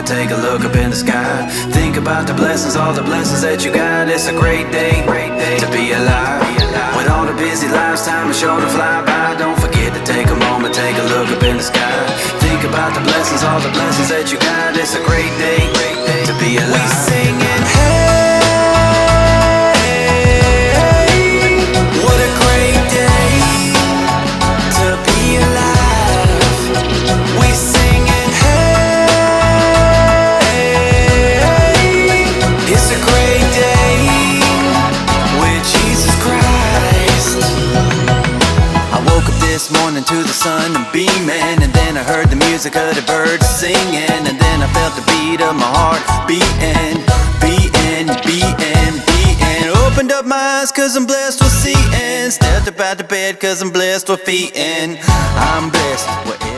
take a look up in the sky. Think about the blessings, all the blessings that you got. It's a great day to be alive. With all the busy lives, time is sure to fly by. Don't forget to take a moment, take a look up in the sky. Think about the blessings, all the blessings that you got. It's a great day to be alive. We singing, hey, what a great day to be alive. We singing, hey, it's a great day with Jesus Christ. I woke up this morning to the sun and beaming, and then I heard the music of the birds singing, and then I felt the beat of my heart beating. Opened up my eyes cause I'm blessed with seeing. Stepped up out the bed cause I'm blessed with feeding. I'm blessed wherever